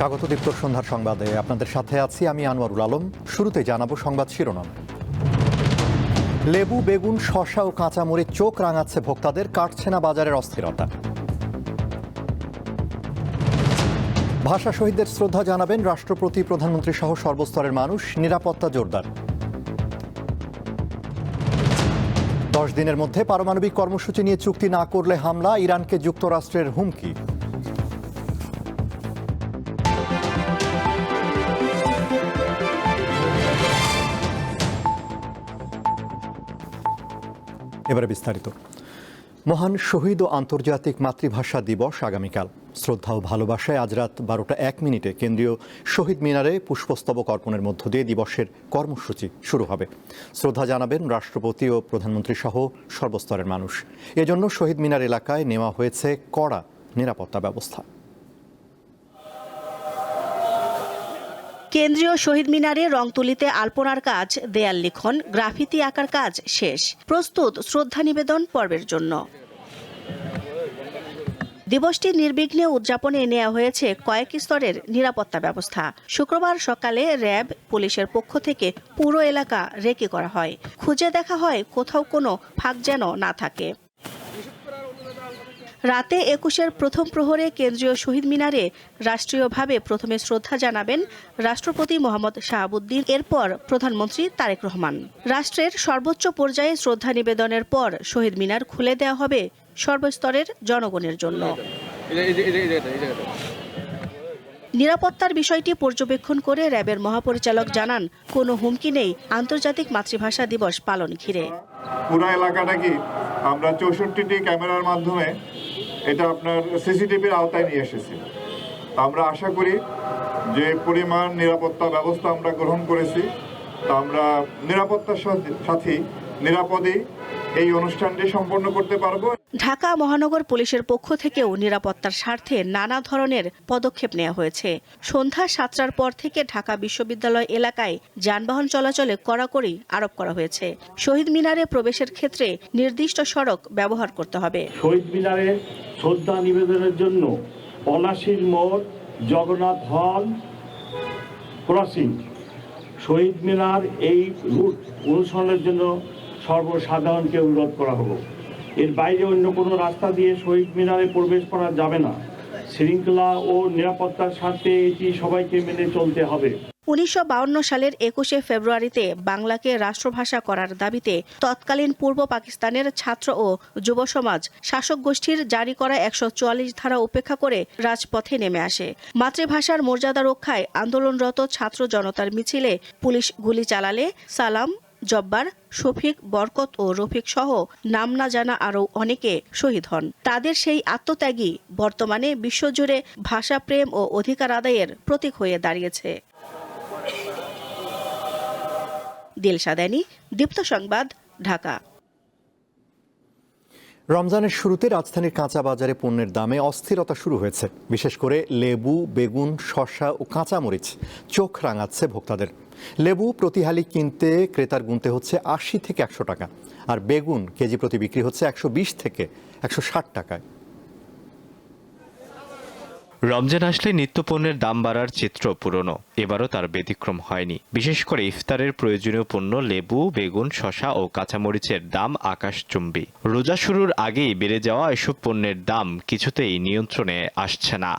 স্বাগত দীপ্ত সন্ধ্যার সংবাদে আপনাদের সাথে আছি আমি আনোয়ারুল আলম। শুরুতে জানাবো সংবাদ শিরোনাম। লেবু, বেগুন, শসা ও কাঁচামরিচ চোখ রাঙাচ্ছে ভোক্তাদের, কাটছে না বাজারের অস্থিরতা। ভাষা শহীদদের শ্রদ্ধা জানাবেন রাষ্ট্রপতি, প্রধানমন্ত্রী সহ সর্বস্তরের মানুষ, নিরাপত্তা জোরদার। 10 দিনের মধ্যে পারমাণবিক কর্মসূচি নিয়ে চুক্তি না করলে হামলা, ইরানকে যুক্তরাষ্ট্রের হুমকি। এবারে বিস্তারিত। মহান শহীদ ও আন্তর্জাতিক মাতৃভাষা দিবস আগামীকাল। শ্রদ্ধা ও ভালোবাসায় আজ রাত 12টা 1 কেন্দ্রীয় শহীদ মিনারে পুষ্পস্তবক অর্পণের মধ্য দিয়ে দিবসের কর্মসূচি শুরু হবে। শ্রদ্ধা জানাবেন রাষ্ট্রপতি ও প্রধানমন্ত্রী সহ সর্বস্তরের মানুষ। এজন্য শহীদ মিনার এলাকায় নেওয়া হয়েছে কড়া নিরাপত্তা ব্যবস্থা। কেন্দ্রীয় শহীদ মিনারে রং তুলিতে আলপনার কাজ, দেয়াল লিখন, গ্রাফিতি আঁকার কাজ শেষ, প্রস্তুত শ্রদ্ধা নিবেদন পর্বের জন্য। দিবসটি নির্বিঘ্নে উদযাপনে নেওয়া হয়েছে কয়েক স্তরের নিরাপত্তা ব্যবস্থা। শুক্রবার সকালে র্যাব, পুলিশের পক্ষ থেকে পুরো এলাকা রেকি করা হয়। খুঁজে দেখা হয় কোথাও কোনো ফাঁক যেন না থাকে। রাতে 21-এর প্রথম প্রহরে কেন্দ্রীয় শহীদ মিনারে রাষ্ট্রীয়ভাবে প্রথমে শ্রদ্ধা জানাবেন রাষ্ট্রপতি মোহাম্মদ শাহাবুদ্দিন, এরপর প্রধানমন্ত্রী তারেক রহমান। রাষ্ট্রের সর্বোচ্চ পর্যায়ে শ্রদ্ধা নিবেদনের পর শহীদ মিনার খুলে দেওয়া হবে সর্বস্তরের জনগণের জন্য। নিরাপত্তার বিষয়টি পর্যবেক্ষণ করে র্যাবের মহাপরিচালক জানান, কোনো হুমকি নেই আন্তর্জাতিক মাতৃভাষা দিবস পালন ঘিরে। পুরো এলাকাটা কি আমরা 64টি ক্যামেরার মাধ্যমে এটা আপনার সিসিটিভির আওতায় নিয়ে এসেছি। আমরা আশা করি যে পরিমাণ নিরাপত্তা ব্যবস্থা আমরা গ্রহণ করেছি, তা আমরা নিরাপত্তার সাথে নিরাপদেই এই অনুষ্ঠানটি সম্পন্ন করতে পারবো। ঢাকা মহানগর পুলিশের পক্ষ থেকেও নিরাপত্তার স্বার্থে নানা ধরনের পদক্ষেপ নেওয়া হয়েছে। সন্ধ্যা 7টার পর থেকে ঢাকা বিশ্ববিদ্যালয় এলাকায় যানবাহন চলাচলে কড়াকড়ি আরোপ করা হয়েছে। শহীদ মিনারে প্রবেশের ক্ষেত্রে নির্দিষ্ট সড়ক ব্যবহার করতে হবে। শহীদ মিনারে শ্রদ্ধা নিবেদনের জন্য পলাশীর মোড়, জগন্নাথ হল ক্রসিং, শহীদ মিনার এই রুট অনুসরণের জন্য সর্বসাধারণকে অনুরোধ করা হলো। এর বাইরে অন্য কোনো রাস্তা দিয়ে শহীদ মিনারে প্রবেশ করা যাবে না। শৃঙ্খলা ও নিরাপত্তার স্বার্থে এটি সবাইকে মেনে চলতে হবে। 1952 সালের 21শে ফেব্রুয়ারিতে বাংলাকে রাষ্ট্রভাষা করার দাবিতে তৎকালীন পূর্ব পাকিস্তানের ছাত্র ও যুব সমাজ শাসক গোষ্ঠীর জারি করা 144 ধারা উপেক্ষা করে রাজপথে নেমে আসে। মাতৃভাষার মর্যাদা রক্ষায় আন্দোলনরত ছাত্র জনতার মিছিলে পুলিশ গুলি চালালে সালাম, জব্বার, শফিক, বরকত ও রফিক সহ নাম না জানা আরও অনেকে শহীদ হন। তাদের সেই আত্মত্যাগী বর্তমানে বিশ্বজুড়ে ভাষাপ্রেম ও অধিকার আদায়ের প্রতীক হয়ে দাঁড়িয়েছে। দিলশাদানি, দীপ্ত সংবাদ, ঢাকা। রমজানের শুরুতে রাজধানীর কাঁচা বাজারে পণ্যের দামে অস্থিরতা শুরু হয়েছে। বিশেষ করে লেবু, বেগুন, শসা ও কাঁচামরিচ চোখ রাঙাচ্ছে ভোক্তাদের। লেবু প্রতি হালি কিনতে ক্রেতার গুনতে হচ্ছে 80 থেকে 100 টাকা, আর বেগুন কেজি প্রতি বিক্রি হচ্ছে 120 থেকে 160 টাকায়। রমজান আসলে নিত্যপণ্যের দাম বাড়ার চিত্র পুরনো, এবারও তার ব্যতিক্রম হয়নি। বিশেষ করে ইফতারের প্রয়োজনীয় পণ্য লেবু, বেগুন, শসা ও কাঁচামরিচের দাম আকাশচুম্বী। রোজা শুরুর আগেই বেড়ে যাওয়া এসব পণ্যের দাম কিছুতেই নিয়ন্ত্রণে আসছে না।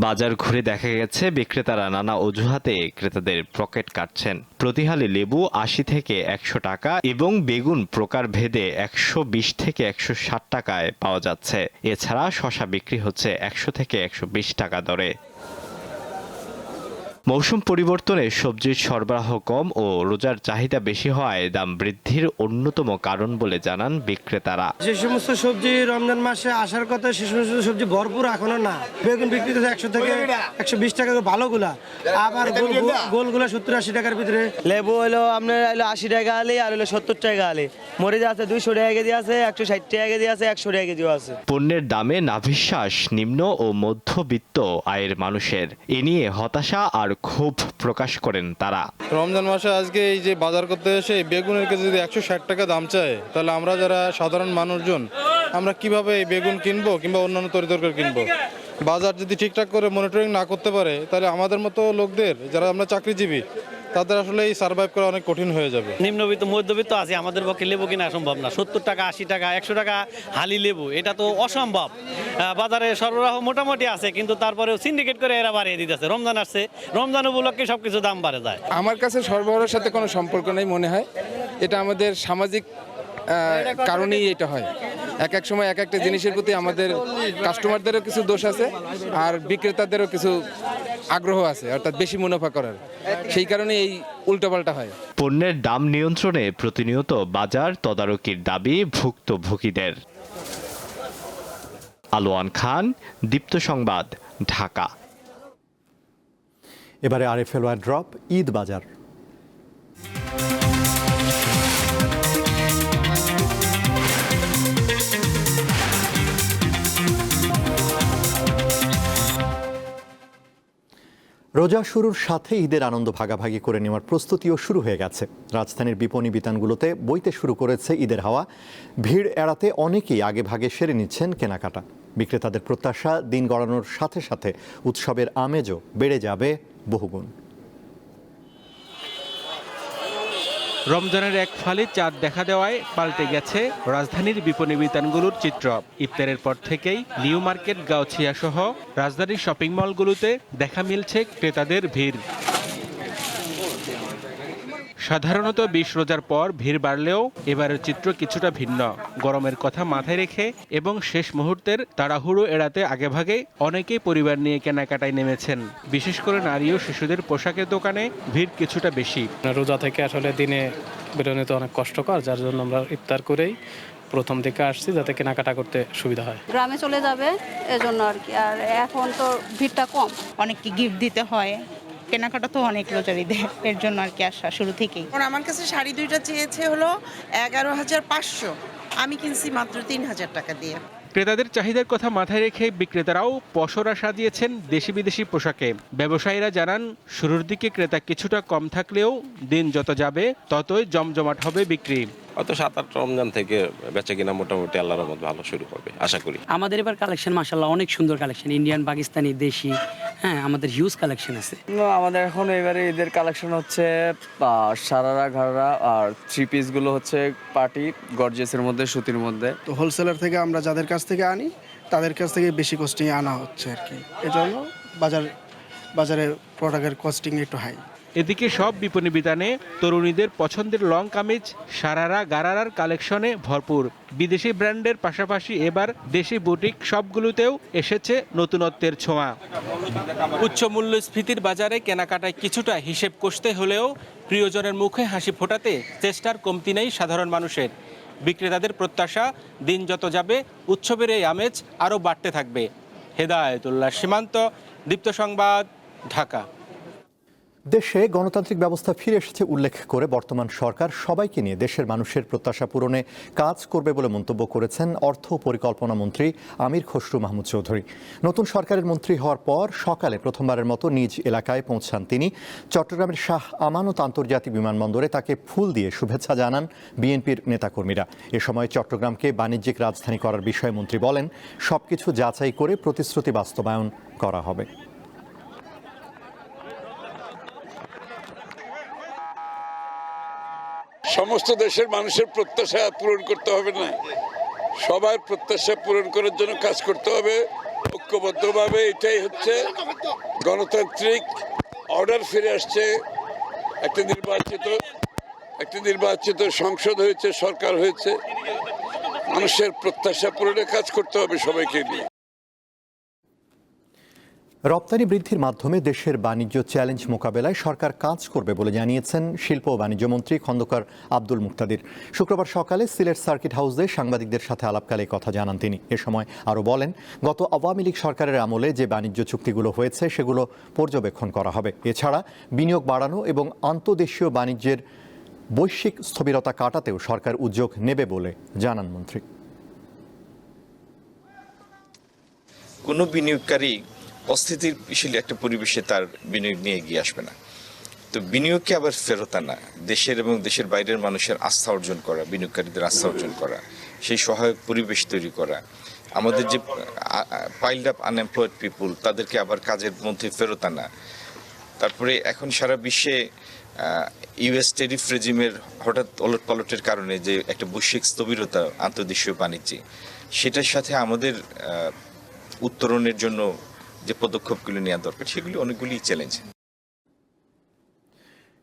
বাজার ঘুরে দেখা গেছে বিক্রেতারা নানা অজুহাতে ক্রেতাদের পকেট কাটছেন। প্রতিহালি লেবু 80 থেকে 100 টাকা এবং বেগুন প্রকার ভেদে 120 থেকে 160 টাকায় পাওয়া যাচ্ছে। এছাড়া শসা বিক্রি হচ্ছে 100 থেকে 120 টাকা দরে। মৌসুম পরিবর্তনে সবজির সরবরাহ কম ও রোজার চাহিদা বেশি হওয়ায় দাম বৃদ্ধির অন্যতম কারণ বলে জানান বিক্রেতারা। যে সমস্ত সবজি রমজান মাসে আসার কথা সে সমস্ত সবজি ভরপুর এখনো না। বেগুন বিক্রি হচ্ছে 100 থেকে 120 টাকা ভালোগুলা, আবার গোলগুলা 70-80 টাকার ভিতরে। লেবু হলো আপনার 80 টাকা আলি, আর হলো 70 টাকা আলি। মরিচ আছে 200 টাকা কেজি আছে, 160 টাকা কেজি আছে, 100 টাকা কেজিও আছে। পণ্যের দামে নাভিশ্বাস নিম্ন ও মধ্যবিত্ত আয়ের মানুষের। এ নিয়ে হতাশা আর ক্ষোভ প্রকাশ করেন তারা। রমজান মাসে আজকে এই যে বাজার করতে এসে বেগুনের কেজি যদি 160 টাকা দাম চায়, তাহলে আমরা যারা সাধারণ মানুষজন আমরা কিভাবে এই বেগুন কিনবো কিংবা অন্যান্য তরিতরকারি কিনবো? বাজার যদি ঠিকঠাক করে মনিটরিং না করতে পারে তাহলে আমাদের মতো লোকদের যারা আমরা চাকরিজীবী তাদের আসলে এই সার্ভাইভ করা অনেক কঠিন হয়ে যাবে। নিম্নবিত্ত মধ্যবিত্ত আছে, আমাদের পক্ষে লেবু কিনা সম্ভব না। 70 টাকা 80 টাকা 100 টাকা হালি লেবু, এটা তো অসম্ভব। বাজারে সরবরাহ মোটামুটি আছে, কিন্তু তারপরেও সিন্ডিকেট করে এরা বাড়িয়ে দিতেছে। রমজান আসছে, রমজান উপলক্ষে সবকিছু দাম বাড়ে যায়। আমার কাছে সরবরাহের সাথে কোনো সম্পর্ক নেই মনে হয়, এটা আমাদের সামাজিক কারণেই এটা হয়। এক এক সময় এক একটা জিনিসের প্রতি আমাদের কাস্টমারদেরও কিছু দোষ আছে, আর বিক্রেতাদেরও কিছু আগ্রহ আছে, অর্থাৎ বেশি মুনাফা করার। সেই কারণে এই উল্টোপাল্টা হয়। পণ্যের দাম নিয়ন্ত্রণে প্রতিনিয়ত বাজার তদারকির দাবি ভুক্তভোগীদের। আলোয়ান খান, দীপ্ত সংবাদ, ঢাকা। এবারে আরএফএল ওয়ার ড্রপ ঈদ বাজার। রোজা শুরুর সাথে ঈদের আনন্দ ভাগাভাগি করে নেওয়ার প্রস্তুতিও শুরু হয়ে গেছে। রাজধানীর বিপণী বিতানগুলোতে বইতে শুরু করেছে ঈদের হাওয়া। ভিড় এড়াতে অনেকেই আগে ভাগে সেরে নিচ্ছেন কেনাকাটা। বিক্রেতাদের প্রত্যাশা, দিন গড়ানোর সাথে সাথে উৎসবের আমেজও বেড়ে যাবে বহুগুণ। রমজানের এক ফালি চাঁদ দেখা দেওয়ায় পাল্টে গেছে রাজধানীর বিপণী বিতানগুলোর চিত্র। ইফতারের পর থেকেই নিউ মার্কেট, গাউছিয়া সহ রাজধানীর শপিং মলগুলোতে দেখা মিলছে ক্রেতাদের ভিড়। সাধারণত 20 রোজার পর ভিড় বাড়লেও এবারের চিত্র কিছুটা ভিন্ন। গরমের কথা মাথায় রেখে এবং শেষ মুহূর্তের তাড়াহুড়ো এড়াতে আগেভাগে অনেকেই পরিবার নিয়ে কেনাকাটায় নেমেছেন। বিশেষ করে নারী ও শিশুদের পোশাকের দোকানে ভিড় কিছুটা বেশি। রোজা থেকে আসলে দিনে বেরোনো তো অনেক কষ্টকর, যার জন্য আমরা ইফতার করেই প্রথম দিকে আসছি, যাতে কেনাকাটা করতে সুবিধা হয়। গ্রামে চলে যাবে এজন্য আর কি। আর এখন তো ভিড়টা কম, অনেককে গিফট দিতে হয়, কেনাকাটা তো অনেক রোজার ঈদে, এর জন্য আর কি আসা শুরু থেকেই। আমার কাছে শাড়ি দুইটা চেয়েছে হলো 11,500, আমি কিনছি মাত্র 3,000 টাকা দিয়ে। ক্রেতাদের চাহিদার কথা মাথায় রেখে বিক্রেতারাও পসরা সাজিয়েছেন দেশি বিদেশি পোশাকে। ব্যবসায়ীরা জানান, শুরুর দিকে ক্রেতা কিছুটা কম থাকলেও দিন যত যাবে ততই জমজমাট হবে বিক্রি। হয়তো 7-8 রমজান থেকে বেচা কিনা মোটামুটি আল্লাহর রহমতে ভালো শুরু হবে আশা করি। আমাদের এবার কালেকশন মাশাআল্লাহ অনেক সুন্দর কালেকশন, ইন্ডিয়ান, পাকিস্তানি, দেশি, হ্যাঁ আমাদের হিউজ কালেকশন আছে। আমাদের এখন এবারে ঈদের কালেকশন হচ্ছে সারারা, ঘাড়রা আর 3 পিসগুলো হচ্ছে পার্টি গর্জিয়াসের মধ্যে, সুতির মধ্যে। তো হোলসেলার থেকে আমরা যাদের কাছ থেকে আনি তাদের কাছ থেকে বেশি কস্টিং আনা হচ্ছে আর কি, এজন্য বাজারে প্রোডাক্টের কস্টিং একটু হাই। এদিকে সব বিপণী বিতানে তরুণীদের পছন্দের লং কামিজ, সারারা, গারারার কালেকশনে ভরপুর। বিদেশি ব্র্যান্ডের পাশাপাশি এবার দেশি বুটিক সবগুলোতেও এসেছে নতুনত্বের ছোঁয়া। উচ্চ মূল্যস্ফীতির বাজারে কেনাকাটায় কিছুটা হিসেব কষতে হলেও প্রিয়জনের মুখে হাসি ফোটাতে চেষ্টার কমতি নেই সাধারণ মানুষের। বিক্রেতাদের প্রত্যাশা, দিন যত যাবে উৎসবের এই আমেজ আরও বাড়তে থাকবে। হেদায়েতুল্লাহ সীমান্ত, দীপ্ত সংবাদ, ঢাকা। দেশে গণতান্ত্রিক ব্যবস্থা ফিরে এসেছে উল্লেখ করে বর্তমান সরকার সবাইকে নিয়ে দেশের মানুষের প্রত্যাশা পূরণে কাজ করবে বলে মন্তব্য করেছেন অর্থ ও পরিকল্পনা মন্ত্রী আমির খসরু মাহমুদ চৌধুরী। নতুন সরকারের মন্ত্রী হওয়ার পর সকালে প্রথমবারের মতো নিজ এলাকায় পৌঁছান তিনি। চট্টগ্রামের শাহ আমানত আন্তর্জাতিক বিমানবন্দরে তাকে ফুল দিয়ে শুভেচ্ছা জানান বিএনপির নেতাকর্মীরা। এ সময় চট্টগ্রামকে বাণিজ্যিক রাজধানী করার বিষয়ে মন্ত্রী বলেন, সবকিছু যাচাই করে প্রতিশ্রুতি বাস্তবায়ন করা হবে। সমস্ত দেশের মানুষের প্রত্যাশা পূরণ করতে হবে না, সবার প্রত্যাশা পূরণ করার জন্য কাজ করতে হবে ঐক্যবদ্ধভাবে। এটাই হচ্ছে গণতান্ত্রিক অর্ডার ফিরে আসছে। একটা নির্বাচিত সংসদ হয়েছে, সরকার হয়েছে, মানুষের প্রত্যাশা পূরণে কাজ করতে হবে সবাইকে নিয়ে। রপ্তানি বৃদ্ধির মাধ্যমে দেশের বাণিজ্য চ্যালেঞ্জ মোকাবেলায় সরকার কাজ করবে বলে জানিয়েছেন শিল্প ও বাণিজ্য মন্ত্রী খন্দকার আব্দুল মুক্তাদির। শুক্রবার সকালে সিলেট সার্কিট হাউসে সাংবাদিকদের সাথে আলাপকালে কথা জানান তিনি। এ সময় আরও বলেন, গত আওয়ামী লীগ সরকারের আমলে যে বাণিজ্য চুক্তিগুলো হয়েছে সেগুলো পর্যবেক্ষণ করা হবে। এছাড়া বিনিয়োগ বাড়ানো এবং আন্তঃদেশীয় বাণিজ্যের বৈশ্বিক স্থবিরতা কাটাতেও সরকার উদ্যোগ নেবে বলে জানান মন্ত্রী। কোনো বিনিয়োগকারী অস্থিতিশীল একটা পরিবেশে তার বিনিয়োগ নিয়ে এগিয়ে আসবে না। তো বিনিয়োগকে আবার ফেরত আনা, দেশের এবং দেশের বাইরের মানুষের আস্থা অর্জন করা, বিনিয়োগকারীদের আস্থা অর্জন করা, সেই সহায়ক পরিবেশ তৈরি করা, আমাদের যে পাইলড আপ আনএমপ্লয়েড পিপুল তাদেরকে আবার কাজের মধ্যে ফেরত আনা, তারপরে এখন সারা বিশ্বে ইউএস টেরিফ রেজিমের হঠাৎ ওলটপালটের কারণে যে একটা বৈশ্বিক স্থবিরতা আন্তর্দেশীয় বাণিজ্যে, সেটার সাথে আমাদের উত্তরণের জন্য যে পদক্ষেপগুলো নেওয়া দরকার সেগুলি অনেকগুলি চ্যালেঞ্জ।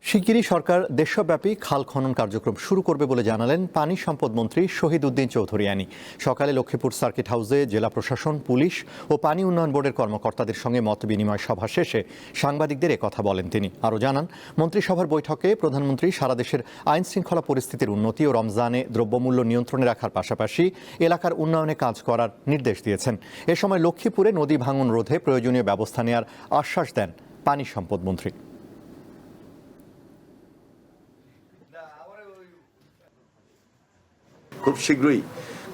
শিগগিরই সরকার দেশব্যাপী খাল খনন কার্যক্রম শুরু করবে বলে জানালেন পানি সম্পদ মন্ত্রী শহীদ উদ্দিন চৌধুরী আনি। সকালে লক্ষ্মীপুর সার্কিট হাউসে জেলা প্রশাসন, পুলিশ ও পানি উন্নয়ন বোর্ডের কর্মকর্তাদের সঙ্গে মত বিনিময় সভা শেষে সাংবাদিকদের একথা বলেন তিনি। আরও জানান, মন্ত্রিসভার বৈঠকে প্রধানমন্ত্রী সারা দেশের আইন শৃঙ্খলা পরিস্থিতির উন্নতি ও রমজানে দ্রব্যমূল্য নিয়ন্ত্রণে রাখার পাশাপাশি এলাকার উন্নয়নে কাজ করার নির্দেশ দিয়েছেন। এ সময় লক্ষ্মীপুরে নদী ভাঙন রোধে প্রয়োজনীয় ব্যবস্থা নেওয়ার আশ্বাস দেন পানি সম্পদ মন্ত্রী। খুব শীঘ্রই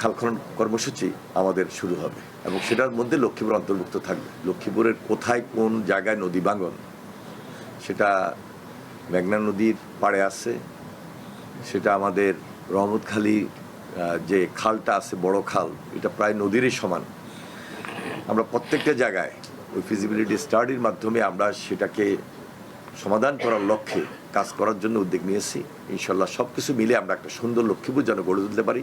খাল খনন কর্মসূচি আমাদের শুরু হবে এবং সেটার মধ্যে লক্ষ্মীপুর অন্তর্ভুক্ত থাকবে। লক্ষ্মীপুরের কোথায় কোন জায়গায় নদী ভাঙন, সেটা মেঘনা নদীর পাড়ে আছে, সেটা আমাদের রহমতখালী যে খালটা আছে, বড় খাল, এটা প্রায় নদীরই সমান। আমরা প্রত্যেকটা জায়গায় ওই ফিজিবিলিটি স্টাডির মাধ্যমে আমরা সেটাকে সমাধান করার লক্ষ্যে কাজ করার জন্য উদ্যোগ নিয়েছি। ইনশাল্লাহ সবকিছু মিলে আমরা একটা সুন্দর লক্ষ্মীপুর যেন গড়ে তুলতে পারি।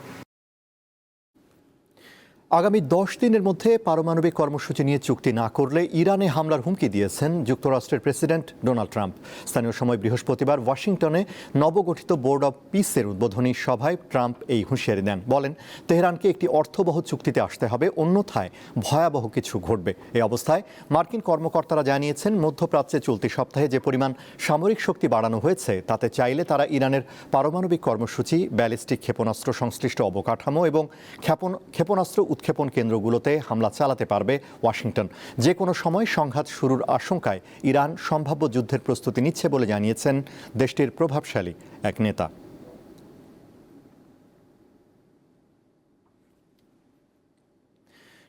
আগামী 10 দিনের মধ্যে পারমাণবিক কর্মসূচি নিয়ে চুক্তি না করলে ইরানে হামলার হুমকি দিয়েছেন যুক্তরাষ্ট্রের প্রেসিডেন্ট ডোনাল্ড ট্রাম্প। স্থানীয় সময় বৃহস্পতিবার ওয়াশিংটনে নবগঠিত বোর্ড অব পিসের উদ্বোধনী সভায় ট্রাম্প এই হুঁশিয়ারি দেন। বলেন, তেহরানকে একটি অর্থবহ চুক্তিতে আসতে হবে, অন্যথায় ভয়াবহ কিছু ঘটবে। এই অবস্থায় মার্কিন কর্মকর্তারা জানিয়েছেন, মধ্যপ্রাচ্যে চলতি সপ্তাহে যে পরিমাণ সামরিক শক্তি বাড়ানো হয়েছে তাতে চাইলে তারা ইরানের পারমাণবিক কর্মসূচি, ব্যালিস্টিক ক্ষেপণাস্ত্র সংশ্লিষ্ট অবকাঠামো এবং ক্ষেপণাস্ত্র উৎক্ষেপণ কেন্দ্রগুলোতে হামলা চালাতে পারবে ওয়াশিংটন। যে কোনো সময় সংঘাত শুরুর আশঙ্কায় ইরান সম্ভাব্য যুদ্ধের প্রস্তুতি নিচ্ছে বলে জানিয়েছেন দেশটির প্রভাবশালী এক নেতা।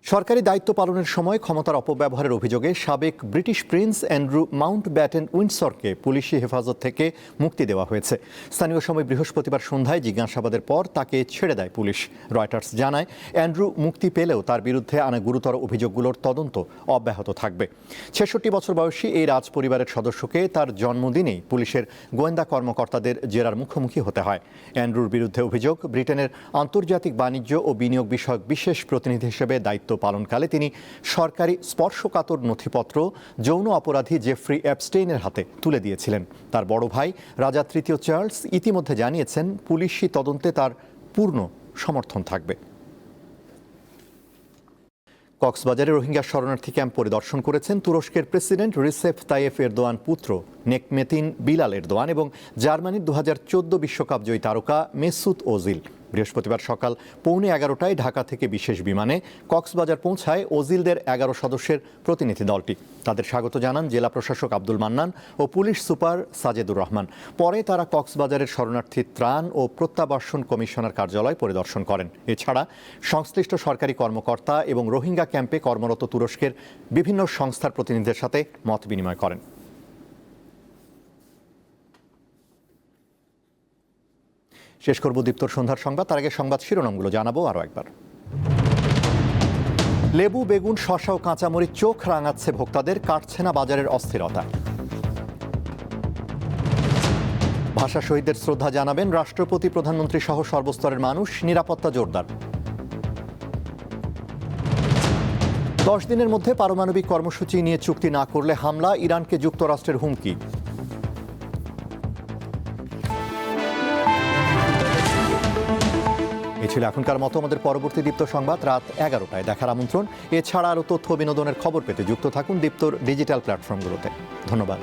সরকারি দায়িত্ব পালনের সময় ক্ষমতার অপব্যবহারের অভিযোগে সাবেক ব্রিটিশ প্রিন্স অ্যান্ড্রু মাউন্টব্যাটেন উইন্ডসরকে পুলিশি হেফাজত থেকে মুক্তি দেওয়া হয়েছে। স্থানীয় সময় বৃহস্পতিবার সন্ধ্যায় জিজ্ঞাসাবাদের পর তাকে ছেড়ে দেয় পুলিশ। রয়টার্স জানায়, অ্যান্ড্রু মুক্তি পেলেও তার বিরুদ্ধে আনা গুরুতর অভিযোগগুলোর তদন্ত অব্যাহত থাকবে। 66 বছর বয়সী এই রাজ পরিবারের সদস্যকে তার জন্মদিনেই পুলিশের গোয়েন্দা কর্মকর্তাদের জেরার মুখোমুখি হতে হয়। অ্যান্ড্রুর বিরুদ্ধে অভিযোগ, ব্রিটেনের আন্তর্জাতিক বাণিজ্য ও বিনিয়োগ বিষয়ক বিশেষ প্রতিনিধি হিসেবে দায়িত্ব পালনকালে তিনি সরকারি স্পর্শকাতর নথিপত্র যৌন অপরাধী জেফ্রি অ্যাপস্টেইনের হাতে তুলে দিয়েছিলেন। তার বড় ভাই রাজা তৃতীয় চার্লস ইতিমধ্যে জানিয়েছেন, পুলিশি তদন্তে তার পূর্ণ সমর্থন থাকবে। কক্সবাজারে রোহিঙ্গা শরণার্থী ক্যাম্প পরিদর্শন করেছেন তুরস্কের প্রেসিডেন্ট রিসেপ তাইয়েপ এরদোয়ান পুত্র নেকমেতিন বিলাল এরদোয়ান এবং জার্মানির 2014 বিশ্বকাপ জয়ী তারকা মেসুত ওজিল। বৃহস্পতিবার সকাল 11:15টায় ঢাকা থেকে বিশেষ বিমানে কক্সবাজার পৌঁছায় ওজিলদের 11 সদস্যের প্রতিনিধি দলটি। তাদের স্বাগত জানান জেলা প্রশাসক আব্দুল মান্নান ও পুলিশ সুপার সাজেদুর রহমান। পরে তারা কক্সবাজারের শরণার্থী ত্রাণ ও প্রত্যাবাসন কমিশনার কার্যালয় পরিদর্শন করেন। এছাড়া সংশ্লিষ্ট সরকারি কর্মকর্তা এবং রোহিঙ্গা ক্যাম্পে কর্মরত তুরস্কের বিভিন্ন সংস্থার প্রতিনিধিদের সাথে মত বিনিময় করেন। শেষ করব দীপ্তর সন্ধ্যার সংবাদ, তার আগে সংবাদ শিরোনামগুলো জানাবো আরও একবার। লেবু, বেগুন, শসা ও কাঁচামরিচ চোখ রাঙাচ্ছে ভোক্তাদের, কাটছে না বাজারের অস্থিরতা। ভাষা শহীদদের শ্রদ্ধা জানাবেন রাষ্ট্রপতি, প্রধানমন্ত্রী সহ সর্বস্তরের মানুষ, নিরাপত্তা জোরদার। 10 দিনের মধ্যে পারমাণবিক কর্মসূচি নিয়ে চুক্তি না করলে হামলা, ইরানকে যুক্তরাষ্ট্রের হুমকি। এই ছিল এখনকার মতো। আমাদের পরবর্তী দীপ্ত সংবাদ রাত 11টায় দেখার আমন্ত্রণ। এছাড়া আরও তথ্য বিনোদনের খবর পেতে যুক্ত থাকুন দীপ্তর ডিজিটাল প্ল্যাটফর্মগুলোতে। ধন্যবাদ।